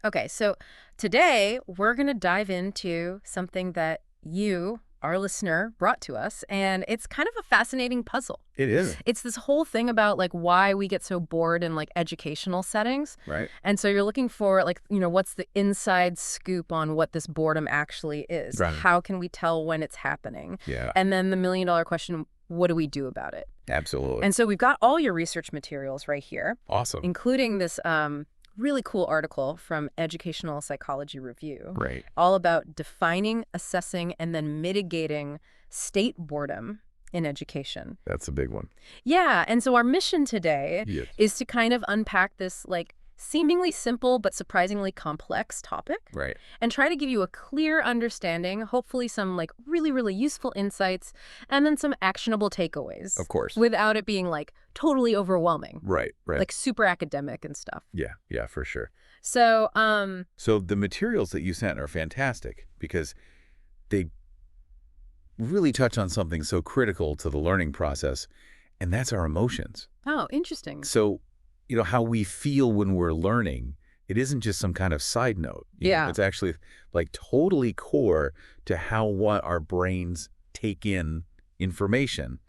Okay, so today we're going to dive into something that you, our listener, brought to us, and it's kind of a fascinating puzzle. It is. It's this whole thing about like why we get so bored in like educational settings. Right. And so you're looking for like, what's the inside scoop on what this boredom actually is? Right. How can we tell when it's happening? Yeah. And then the million-dollar question, what do we do about it? Absolutely. And so we've got all your research materials right here, Awesome. including this really cool article from Educational Psychology Review, Right. all about defining, assessing, and then mitigating state boredom in education. That's a big one. Yeah, and so our mission today Yes. is to kind of unpack this like seemingly simple but surprisingly complex topic Right. and try to give you a clear understanding, hopefully some like really, really useful insights, and then some actionable takeaways. Of course. Without it being like totally overwhelming. Right. Right. Like super academic and stuff. Yeah. Yeah, for sure. So, So the materials that you sent are fantastic because they really touch on something so critical to the learning process, and that's our emotions. oh, interesting. So, how we feel when we're learning, it isn't just some kind of side note. Yeah. It's actually like totally core to how what our brains take in information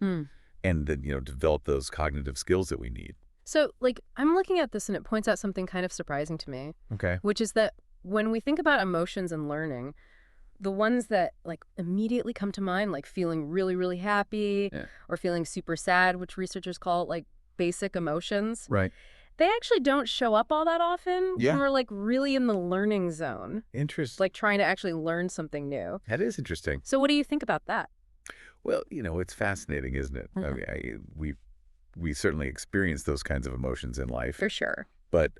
and then, develop those cognitive skills that we need. So, like, I'm looking at this and it points out something kind of surprising to me, Okay. which is that when we think about emotions and learning, the ones that like immediately come to mind, like feeling really, really happy or feeling super sad, which researchers call like basic emotions, Right. they actually don't show up all that often Yeah. when we're like really in the learning zone, Interesting. like trying to actually learn something new. That is interesting. So what do you think about that? Well, it's fascinating, isn't it? I mean, we certainly experience those kinds of emotions in life. For sure. But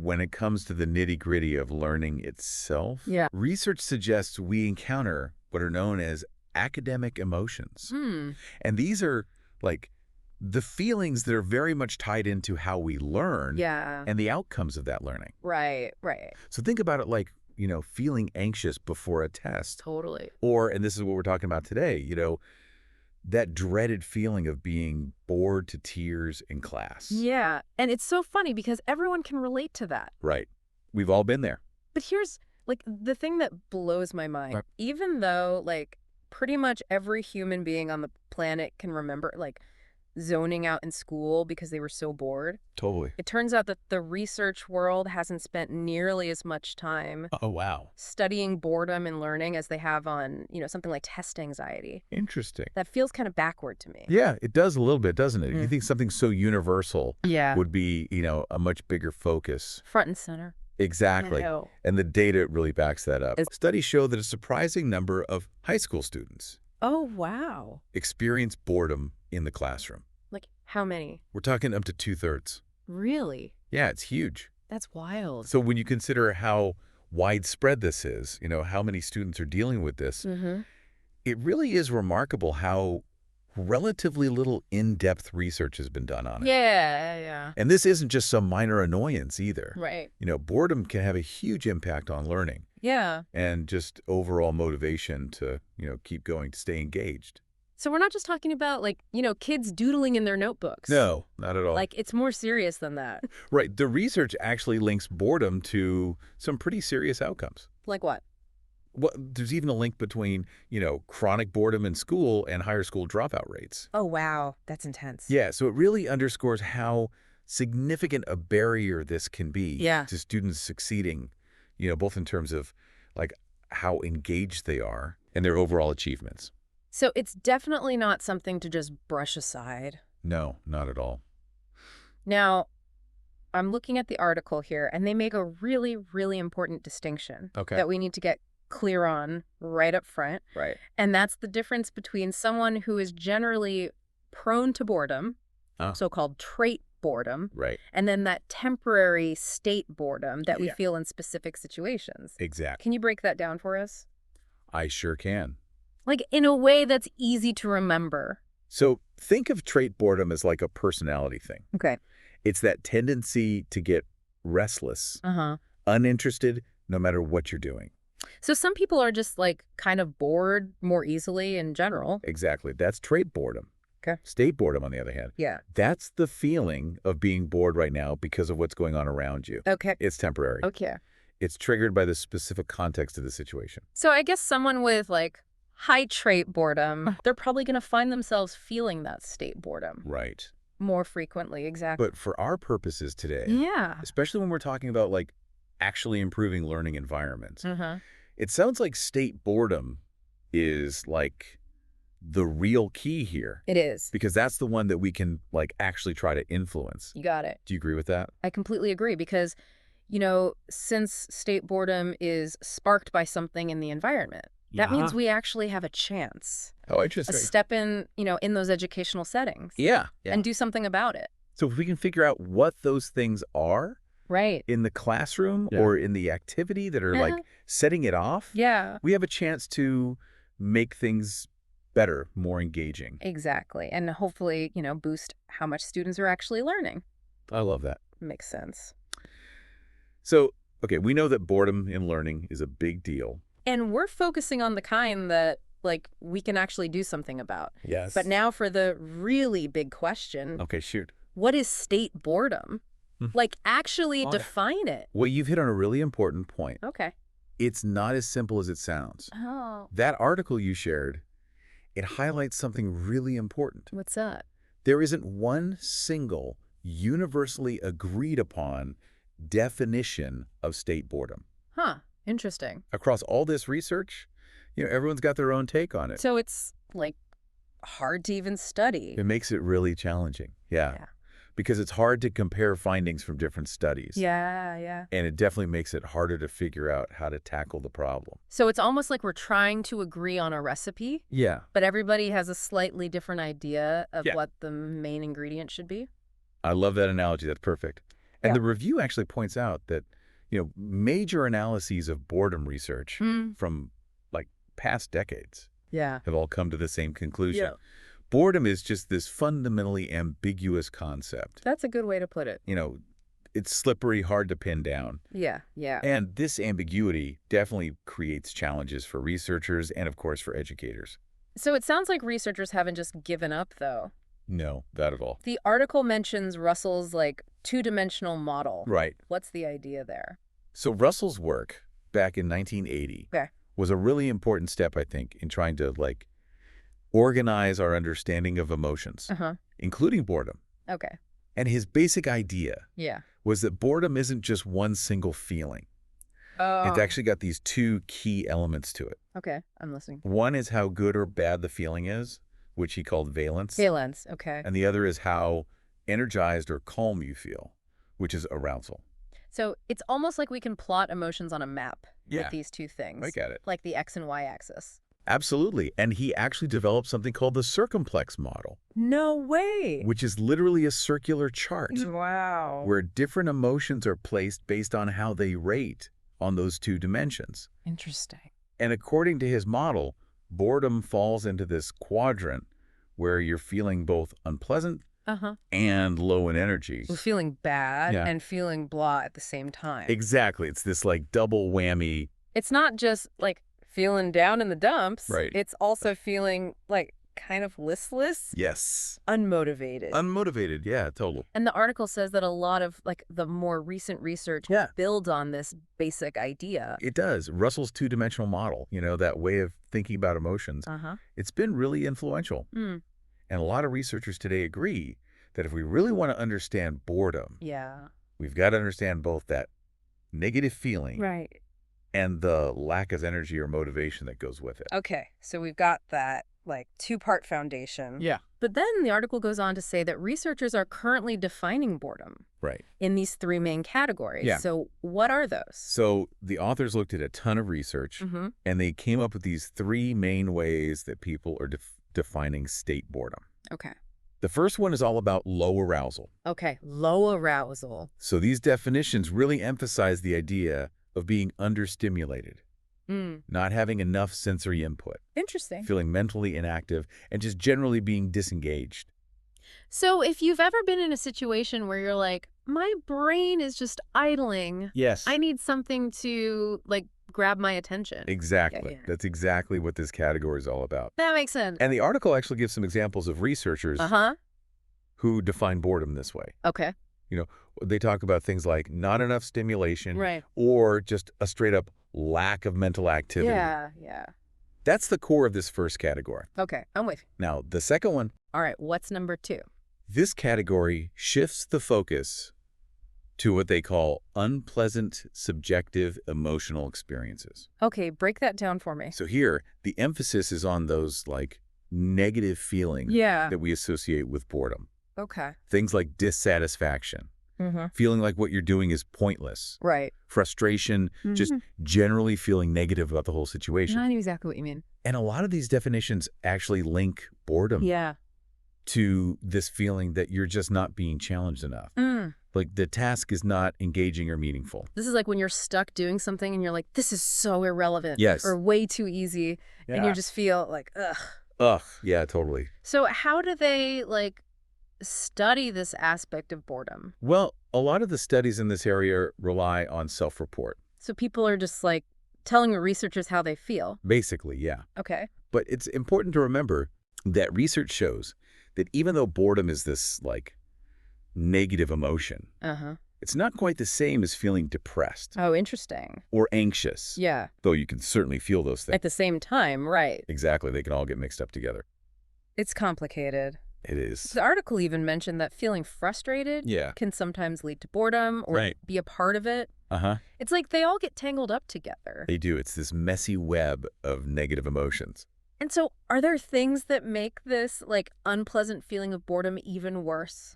when it comes to the nitty-gritty of learning itself, Yeah. research suggests we encounter what are known as academic emotions. And these are like the feelings that are very much tied into how we learn Yeah. and the outcomes of that learning. Right. So think about it like, feeling anxious before a test. Totally. Or, and this is what we're talking about today, that dreaded feeling of being bored to tears in class. Yeah. And it's so funny because everyone can relate to that. Right. We've all been there. But here's like the thing that blows my mind. Right. Even though like pretty much every human being on the planet can remember like zoning out in school because they were so bored, Totally. it turns out that the research world hasn't spent nearly as much time Oh, wow. studying boredom and learning as they have on, something like test anxiety. Interesting. That feels kind of backward to me. Yeah, it does a little bit, doesn't it? You think something so universal Yeah. would be, a much bigger focus. Front and center. Exactly. I know. And the data really backs that up. Studies show that a surprising number of high school students Oh, wow. experience boredom in the classroom. Like how many? We're talking up to 2/3. Really? Yeah, it's huge. That's wild. So when you consider how widespread this is, how many students are dealing with this, it really is remarkable how relatively little in-depth research has been done on it. Yeah. And this isn't just some minor annoyance either. Right. Boredom can have a huge impact on learning Yeah. and just overall motivation to, keep going, to stay engaged. So we're not just talking about like, kids doodling in their notebooks. No, not at all. Like it's more serious than that. Right. The research actually links boredom to some pretty serious outcomes. Like what? Well, there's even a link between, chronic boredom in school and higher school dropout rates. Oh, wow. That's intense. Yeah, so it really underscores how significant a barrier this can be to students succeeding, both in terms of like how engaged they are and their overall achievements. So it's definitely not something to just brush aside. No, not at all. Now, I'm looking at the article here, and they make a really, really important distinction that we need to get clear on right up front. Right. And that's the difference between someone who is generally prone to boredom, so-called trait boredom, Right. and then that temporary state boredom that we feel in specific situations. Exactly. Can you break that down for us? I sure can. Like in a way that's easy to remember. So think of trait boredom as like a personality thing. Okay. It's that tendency to get restless, uninterested, no matter what you're doing. So some people are just like kind of bored more easily in general. Exactly. That's trait boredom. Okay. State boredom, on the other hand. Yeah. That's the feeling of being bored right now because of what's going on around you. Okay. It's temporary. Okay. It's triggered by the specific context of the situation. So I guess someone with, like, high trait boredom, they're probably going to find themselves feeling that state boredom. Right. More frequently, exactly. But for our purposes today, yeah, especially when we're talking about, like, actually improving learning environments, uh-huh. it sounds like state boredom is, like, the real key here. It is. Because that's the one that we can, like, actually try to influence. You got it. Do you agree with that? I completely agree because, you know, since state boredom is sparked by something in the environment, that means we actually have a chance. Oh, A interesting. step in, you know, in those educational settings. Yeah. And do something about it. So if we can figure out what those things are Right. in the classroom or in the activity that are, like, setting it off, we have a chance to make things better, more engaging. Exactly. And hopefully, you know, boost how much students are actually learning. I love that. Makes sense. So, okay, we know that boredom in learning is a big deal. And we're focusing on the kind that, like, we can actually do something about. Yes. But now for the really big question. Okay, shoot. What is state boredom? Like, actually define it. Well, you've hit on a really important point. Okay. It's not as simple as it sounds. Oh. That article you shared, it highlights something really important. What's that? There isn't one single, universally agreed upon definition of state boredom. Huh. Interesting. Across all this research, you know, everyone's got their own take on it. So it's, like, hard to even study. It makes it really challenging. Yeah. Because it's hard to compare findings from different studies. Yeah. And it definitely makes it harder to figure out how to tackle the problem. So it's almost like we're trying to agree on a recipe. Yeah. But everybody has a slightly different idea of what the main ingredient should be. I love that analogy. That's perfect. And the review actually points out that, you know, major analyses of boredom research from, like, past decades have all come to the same conclusion. Yeah. Boredom is just this fundamentally ambiguous concept. That's a good way to put it. You know, it's slippery, hard to pin down. Yeah. And this ambiguity definitely creates challenges for researchers and, of course, for educators. So it sounds like researchers haven't just given up, though. No, not at all. The article mentions Russell's, like, two-dimensional model. Right. What's the idea there? So Russell's work back in 1980 was a really important step, I think, in trying to, like, organize our understanding of emotions, including boredom. Okay. And his basic idea was that boredom isn't just one single feeling. Oh. It's actually got these two key elements to it. Okay, I'm listening. One is how good or bad the feeling is, which he called valence. Valence, okay. And the other is how energized or calm you feel, which is arousal. So it's almost like we can plot emotions on a map with these two things. I get it. Like the X and Y axis. Absolutely. And he actually developed something called the circumplex model. No way. Which is literally a circular chart. Wow. Where different emotions are placed based on how they rate on those two dimensions. Interesting. And according to his model, boredom falls into this quadrant where you're feeling both unpleasant and low in energy. We're feeling bad and feeling blah at the same time. Exactly. It's this, like, double whammy. It's not just, like, feeling down in the dumps. Right. It's also feeling, like, kind of listless. Yes. Unmotivated. Unmotivated. Yeah, totally. And the article says that a lot of, like, the more recent research builds on this basic idea. It does. Russell's two-dimensional model, you know, that way of thinking about emotions, it's been really influential. And a lot of researchers today agree that if we really want to understand boredom, we've got to understand both that negative feeling and the lack of energy or motivation that goes with it. Okay, so we've got that, like, two-part foundation. But then the article goes on to say that researchers are currently defining boredom in these three main categories. So what are those? So the authors looked at a ton of research, and they came up with these three main ways that people are defining state boredom. Okay. The first one is all about low arousal. Okay, low arousal. So these definitions really emphasize the idea of being understimulated, not having enough sensory input. Interesting. Feeling mentally inactive, and just generally being disengaged. So if you've ever been in a situation where you're like, my brain is just idling. Yes. I need something to, like, grab my attention. Exactly. That's exactly what this category is all about. That makes sense. And the article actually gives some examples of researchers who define boredom this way. Okay. You know, they talk about things like not enough stimulation Right. or just a straight up lack of mental activity. Yeah, yeah. That's the core of this first category. Okay, I'm with you. Now, the second one, All right, what's number 2? this category shifts the focus to what they call unpleasant subjective emotional experiences. Okay, break that down for me. So here, the emphasis is on those like negative feelings that we associate with boredom. Okay. Things like dissatisfaction, feeling like what you're doing is pointless. Right. Frustration, just generally feeling negative about the whole situation. I know exactly what you mean. And a lot of these definitions actually link boredom to this feeling that you're just not being challenged enough. Like the task is not engaging or meaningful. This is like when you're stuck doing something and you're like, this is so irrelevant. Yes. Or way too easy. And you just feel like, ugh. Ugh, yeah, totally. So how do they, like, study this aspect of boredom? Well, a lot of the studies in this area rely on self-report. So people are just, like, telling the researchers how they feel? Basically, yeah. Okay. But it's important to remember that research shows that even though boredom is this, like, negative emotion, it's not quite the same as feeling depressed. Oh, interesting. Or anxious. Yeah. Though you can certainly feel those things. At the same time, right. Exactly. They can all get mixed up together. It's complicated. It is. The article even mentioned that feeling frustrated can sometimes lead to boredom or be a part of it. It's like they all get tangled up together. They do. It's this messy web of negative emotions. And so are there things that make this, like, unpleasant feeling of boredom even worse?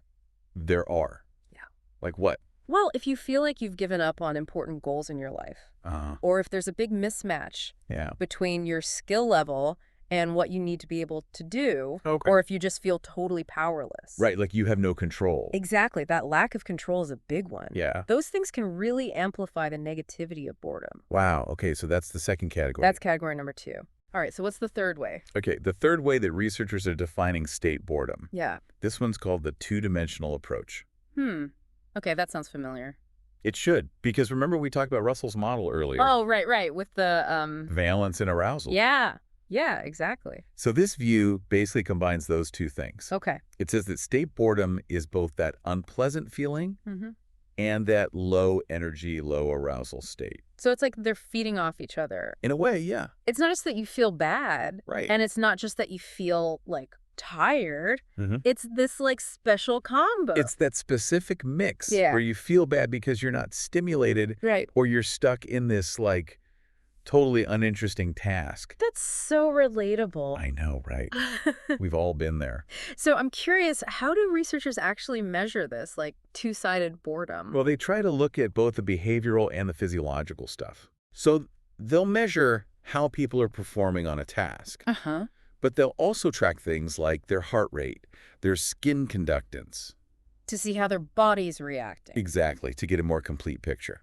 There are. Yeah. Like what? Well, if you feel like you've given up on important goals in your life, or if there's a big mismatch between your skill level and what you need to be able to do, or if you just feel totally powerless. Right, like you have no control. Exactly. That lack of control is a big one. Yeah. Those things can really amplify the negativity of boredom. Wow. Okay, so that's the second category. That's category number 2. All right, so what's the third way? Okay, the third way that researchers are defining state boredom. Yeah. This one's called the two-dimensional approach. Okay, that sounds familiar. It should, because remember we talked about Russell's model earlier. Oh, right, with the... valence and arousal. Yeah, exactly. So this view basically combines those two things. Okay. It says that state boredom is both that unpleasant feeling and that low energy, low arousal state. So it's like they're feeding off each other. In a way, yeah. It's not just that you feel bad. Right. And it's not just that you feel, like, tired. It's this, like, special combo. It's that specific mix where you feel bad because you're not stimulated or you're stuck in this, like, totally uninteresting task. That's so relatable. I know, right? We've all been there. So I'm curious, how do researchers actually measure this, like, two-sided boredom? Well, they try to look at both the behavioral and the physiological stuff. So they'll measure how people are performing on a task. But they'll also track things like their heart rate, their skin conductance. To see how their body's reacting. Exactly, to get a more complete picture.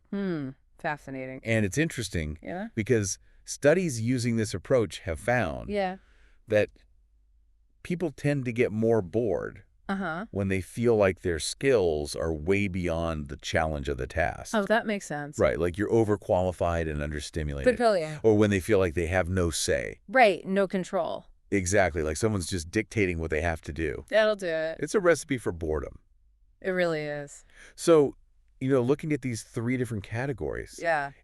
Fascinating. And it's interesting because studies using this approach have found that people tend to get more bored when they feel like their skills are way beyond the challenge of the task. Oh, that makes sense. Right, like you're overqualified and understimulated. But or when they feel like they have no say. Right, no control. Exactly, like someone's just dictating what they have to do. That'll do it. It's a recipe for boredom. It really is. So, you know, looking at these 3 different categories,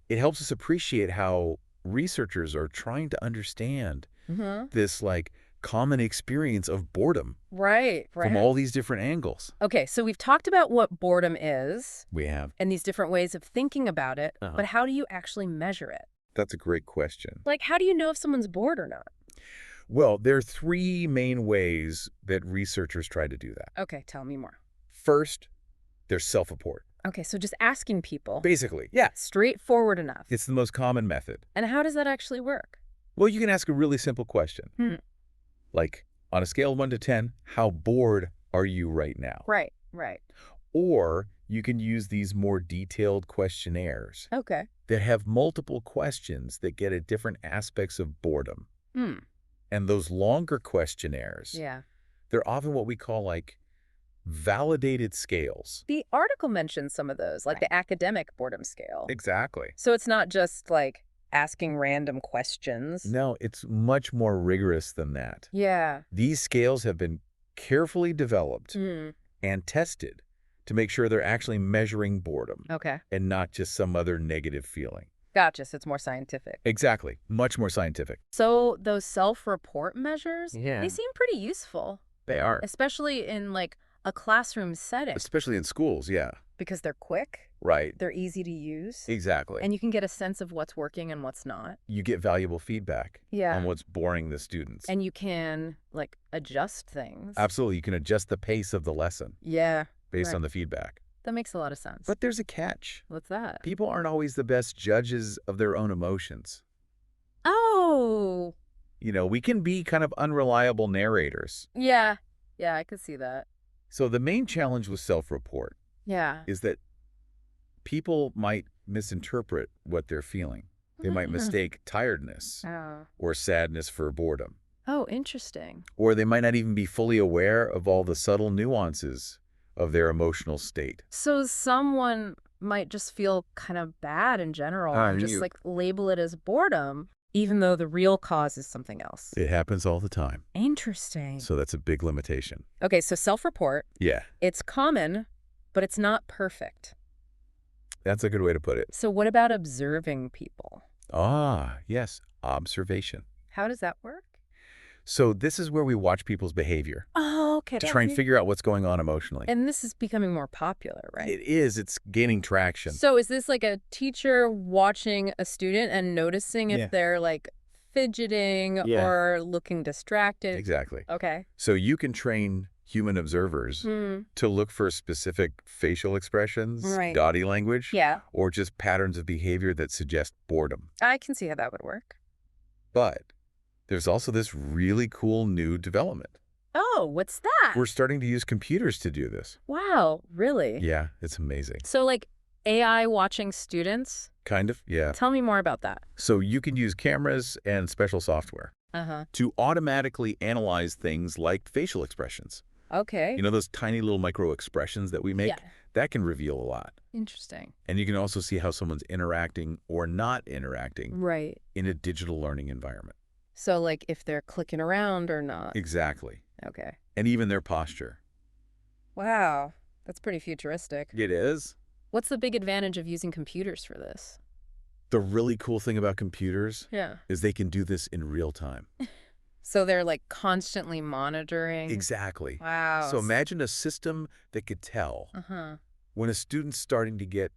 it helps us appreciate how researchers are trying to understand this, like, common experience of boredom. Right. From all these different angles. Okay, so we've talked about what boredom is. We have. And these different ways of thinking about it, but how do you actually measure it? That's a great question. Like, how do you know if someone's bored or not? Well, there are 3 main ways that researchers try to do that. Okay, tell me more. First, there's self-report. Okay, so just asking people. Basically, yeah. Straightforward enough. It's the most common method. And how does that actually work? Well, you can ask a really simple question. Like, on a scale of 1 to 10, how bored are you right now? Right. Or you can use these more detailed questionnaires that have multiple questions that get at different aspects of boredom. And those longer questionnaires, they're often what we call, like, validated scales. The article mentions some of those, like the academic boredom scale. Exactly. So it's not just, like, asking random questions. No, it's much more rigorous than that. Yeah. These scales have been carefully developed and tested to make sure they're actually measuring boredom. Okay. And not just some other negative feeling. Gotcha. So it's more scientific. Exactly. Much more scientific. So those self-report measures, Yeah. they seem pretty useful. They are. Especially in like a classroom setting. Especially in schools, yeah. Because they're quick. Right. They're easy to use. Exactly. And you can get a sense of what's working and what's not. You get valuable feedback on what's boring the students. And you can like adjust things. Absolutely. You can adjust the pace of the lesson. Yeah. Based on the feedback. That makes a lot of sense. But there's a catch. What's that? People aren't always the best judges of their own emotions. Oh. You know, we can be kind of unreliable narrators. Yeah. Yeah, I could see that. So the main challenge with self-report is that people might misinterpret what they're feeling. They might mistake tiredness or sadness for boredom. Oh, interesting. Or they might not even be fully aware of all the subtle nuances of their emotional state. So someone might just feel kind of bad in general and just like label it as boredom, even though the real cause is something else. It happens all the time. Interesting. So that's a big limitation. Okay, so self-report. Yeah. It's common, but it's not perfect. That's a good way to put it. So what about observing people? Ah, yes. Observation. How does that work? So this is where we watch people's behavior. Oh, okay. To try and figure out what's going on emotionally. And this is becoming more popular, right? It is. It's gaining traction. So is this like a teacher watching a student and noticing if they're like fidgeting or looking distracted? Exactly. Okay. So you can train human observers to look for specific facial expressions, body language, or just patterns of behavior that suggest boredom. I can see how that would work. But there's also this really cool new development. Oh, what's that? We're starting to use computers to do this. Wow, really? Yeah, it's amazing. So like AI watching students? Kind of, yeah. Tell me more about that. So you can use cameras and special software to automatically analyze things like facial expressions. Okay. You know those tiny little micro expressions that we make? Yeah. That can reveal a lot. Interesting. And you can also see how someone's interacting or not interacting in a digital learning environment. So like if they're clicking around or not. Exactly. Okay. And even their posture. Wow. That's pretty futuristic. It is. What's the big advantage of using computers for this? The really cool thing about computers is they can do this in real time. So they're like constantly monitoring? Exactly. Wow. So imagine a system that could tell when a student's starting to get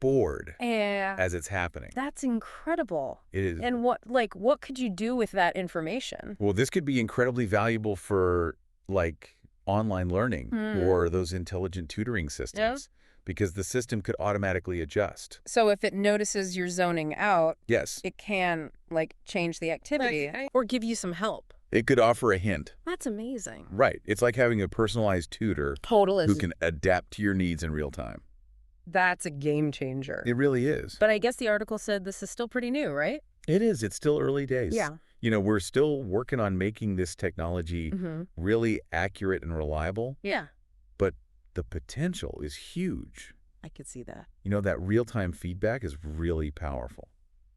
bored as it's happening. That's incredible. It is. And what could you do with that information? Well, this could be incredibly valuable for like online learning or those intelligent tutoring systems because the system could automatically adjust. So if it notices you're zoning out, it can like change the activity or give you some help. It could offer a hint. That's amazing. Right. It's like having a personalized tutor who can adapt to your needs in real time. That's a game changer. It really is. But I guess the article said this is still pretty new, right? It is. It's still early days. Yeah. You know, we're still working on making this technology really accurate and reliable. Yeah. But the potential is huge. I could see that. You know, that real-time feedback is really powerful.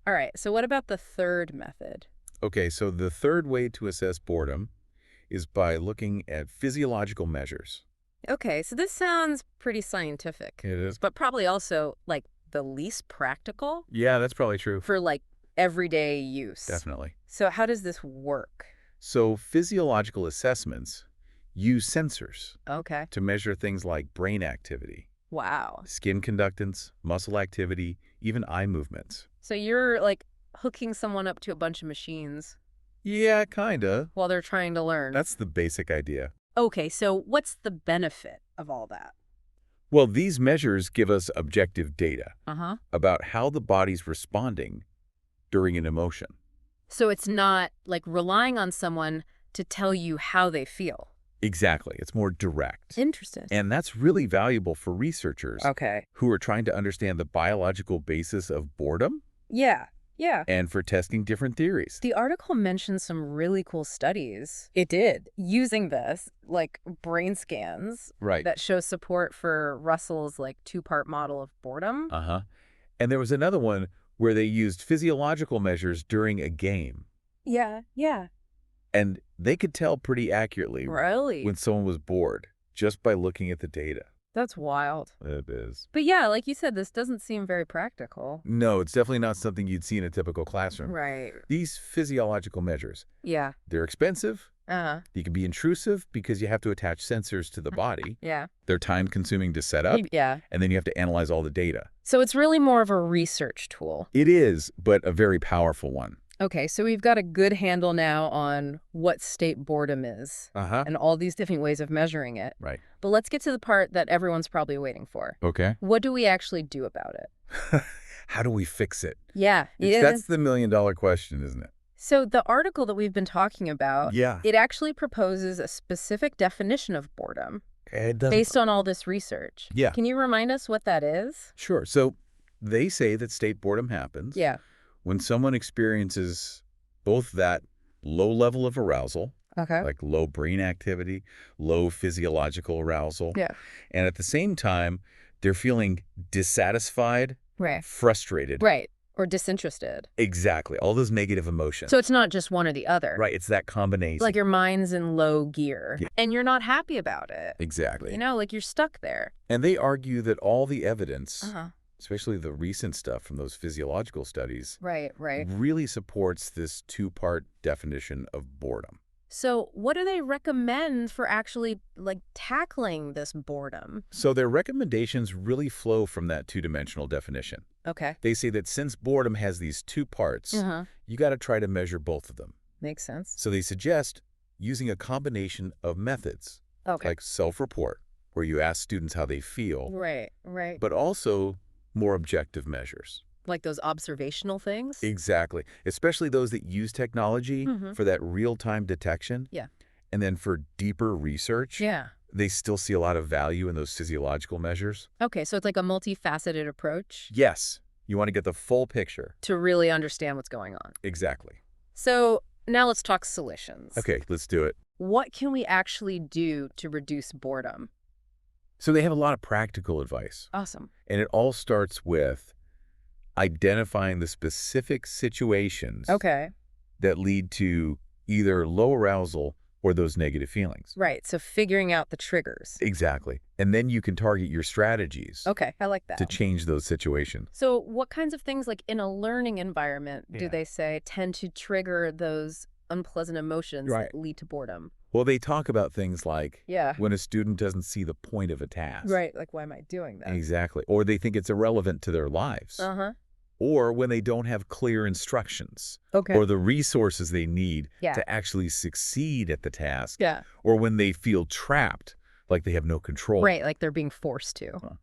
All right. So what about the third method? Okay, so the third way to assess boredom is by looking at physiological measures. Okay, so this sounds pretty scientific. It is. But probably also like the least practical. Yeah, that's probably true. For like everyday use. Definitely. So how does this work? So physiological assessments use sensors to measure things like brain activity. Wow. Skin conductance, muscle activity, even eye movements. So you're like hooking someone up to a bunch of machines. Yeah, kinda. While they're trying to learn. That's the basic idea. Okay, so what's the benefit of all that? Well, these measures give us objective data about how the body's responding during an emotion. So it's not like relying on someone to tell you how they feel. Exactly. It's more direct. Interesting. And that's really valuable for researchers who are trying to understand the biological basis of boredom. Yeah. Yeah. And for testing different theories. The article mentioned some really cool studies. It did. Using this, like brain scans. That show support for Russell's like two-part model of boredom. And there was another one where they used physiological measures during a game. Yeah. Yeah. And they could tell pretty accurately when someone was bored just by looking at the data. That's wild. It is. But yeah, like you said, this doesn't seem very practical. No, it's definitely not something you'd see in a typical classroom. Right. These physiological measures, Yeah. they're expensive. Uh-huh. They can be intrusive because you have to attach sensors to the body. Yeah. They're time-consuming to set up. Yeah. And then you have to analyze all the data. So it's really more of a research tool. It is, but a very powerful one. Okay, so we've got a good handle now on what state boredom is and all these different ways of measuring it. Right. But let's get to the part that everyone's probably waiting for. Okay. What do we actually do about it? How do we fix it? Yeah. That's the million-dollar question, isn't it? So the article that we've been talking about, Yeah. it actually proposes a specific definition of boredom It doesn't. based on all this research. Yeah. Can you remind us what that is? Sure. So they say that state boredom happens when someone experiences both that low level of arousal, like low brain activity, low physiological arousal, and at the same time, they're feeling dissatisfied, frustrated. Right. Or disinterested. Exactly. All those negative emotions. So it's not just one or the other. Right. It's that combination. Like your mind's in low gear and you're not happy about it. Exactly. You know, like you're stuck there. And they argue that all the evidence, especially the recent stuff from those physiological studies, really supports this two-part definition of boredom. So what do they recommend for actually, like, tackling this boredom? So their recommendations really flow from that two-dimensional definition. Okay. They say that since boredom has these two parts, you got to try to measure both of them. Makes sense. So they suggest using a combination of methods, like self-report, where you ask students how they feel, but also more objective measures. Like those observational things? Exactly. Especially those that use technology for that real-time detection. Yeah. And then for deeper research, they still see a lot of value in those physiological measures. Okay, so it's like a multifaceted approach? Yes. You want to get the full picture. To really understand what's going on. Exactly. So now let's talk solutions. Okay, let's do it. What can we actually do to reduce boredom? So they have a lot of practical advice. Awesome. And it all starts with identifying the specific situations that lead to either low arousal or those negative feelings. Right, so figuring out the triggers. Exactly. And then you can target your strategies. Okay, I like that. To change those situations. So what kinds of things, like in a learning environment, do they say tend to trigger those unpleasant emotions that lead to boredom? Well, they talk about things like when a student doesn't see the point of a task. Right, like why am I doing that? Exactly. Or they think it's irrelevant to their lives. Or when they don't have clear instructions or the resources they need to actually succeed at the task. Or when they feel trapped, like they have no control. Right, like they're being forced to.